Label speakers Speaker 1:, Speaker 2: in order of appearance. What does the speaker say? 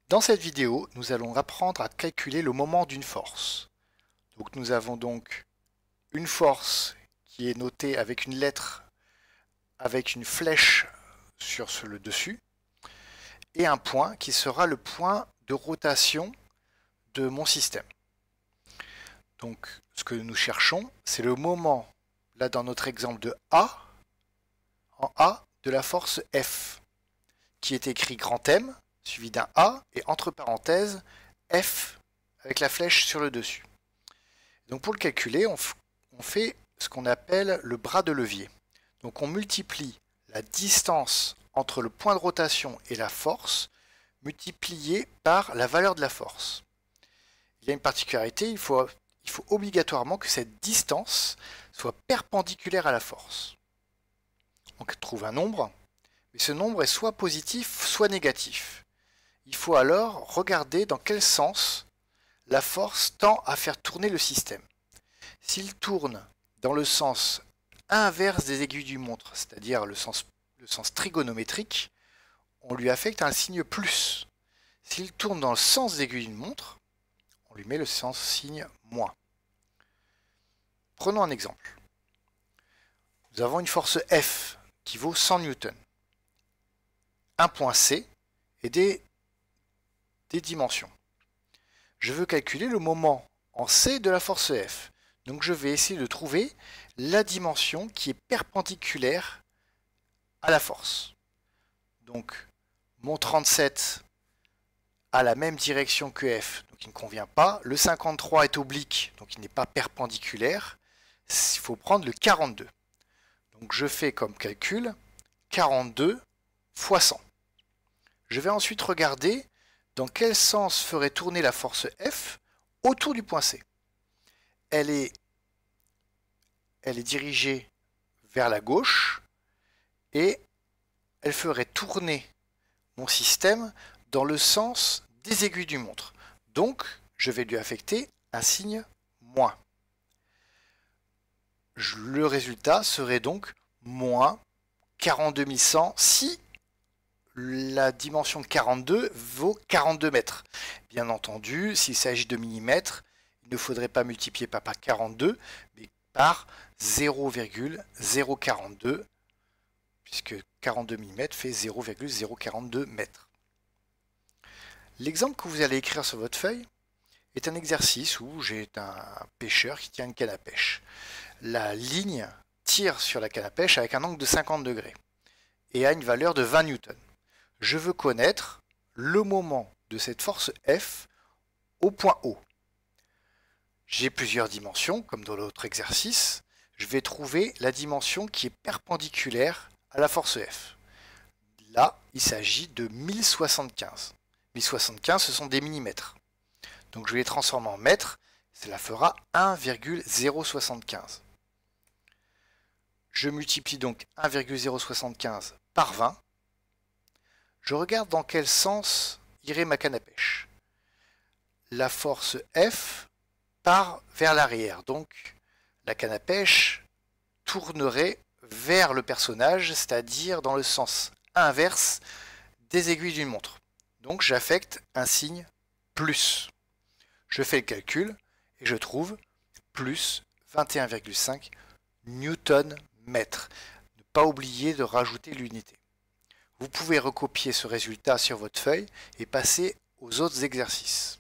Speaker 1: Dans cette vidéo, nous allons apprendre à calculer le moment d'une force. Donc nous avons donc une force qui est notée avec une lettre, avec une flèche sur le dessus, et un point qui sera le point de rotation de mon système. Donc ce que nous cherchons, c'est le moment, là dans notre exemple de A, en A de la force F, qui est écrit grand M, suivi d'un A, et entre parenthèses, F avec la flèche sur le dessus. Donc pour le calculer, on fait ce qu'on appelle le bras de levier. Donc on multiplie la distance entre le point de rotation et la force, multiplié par la valeur de la force. Il y a une particularité, il faut obligatoirement que cette distance soit perpendiculaire à la force. On trouve un nombre, mais ce nombre est soit positif, soit négatif. Il faut alors regarder dans quel sens la force tend à faire tourner le système. S'il tourne dans le sens inverse des aiguilles d'une montre, c'est-à-dire le sens trigonométrique, on lui affecte un signe plus. S'il tourne dans le sens des aiguilles d'une montre, on lui met le signe moins. Prenons un exemple. Nous avons une force F qui vaut 100 newtons. Un point C et des dimensions. Je veux calculer le moment en C de la force F. Donc je vais essayer de trouver la dimension qui est perpendiculaire à la force. Donc mon 37 a la même direction que F, donc il ne convient pas. Le 53 est oblique, donc il n'est pas perpendiculaire. Il faut prendre le 42. Donc je fais comme calcul 42 fois 100. Je vais ensuite regarder dans quel sens ferait tourner la force F autour du point C. Elle est dirigée vers la gauche et elle ferait tourner mon système dans le sens des aiguilles d'une montre. Donc, je vais lui affecter un signe moins. Le résultat serait donc moins 42 100 si la dimension 42 vaut 42 mètres. Bien entendu, s'il s'agit de millimètres, il ne faudrait pas multiplier par 42, mais par 0,042, puisque 42 mm fait 0,042 mètres. L'exemple que vous allez écrire sur votre feuille est un exercice où j'ai un pêcheur qui tient une canne à pêche. La ligne tire sur la canne à pêche avec un angle de 50 degrés et a une valeur de 20 newtons. Je veux connaître le moment de cette force F au point O. J'ai plusieurs dimensions, comme dans l'autre exercice. Je vais trouver la dimension qui est perpendiculaire à la force F. Là, il s'agit de 1075. 1075, ce sont des millimètres. Donc je vais les transformer en mètres. Cela fera 1,075. Je multiplie donc 1,075 par 20. Je regarde dans quel sens irait ma canne à pêche. La force F part vers l'arrière, donc la canne à pêche tournerait vers le personnage, c'est-à-dire dans le sens inverse des aiguilles d'une montre. Donc j'affecte un signe plus. Je fais le calcul et je trouve plus 21,5 newton-mètre. Ne pas oublier de rajouter l'unité. Vous pouvez recopier ce résultat sur votre feuille et passer aux autres exercices.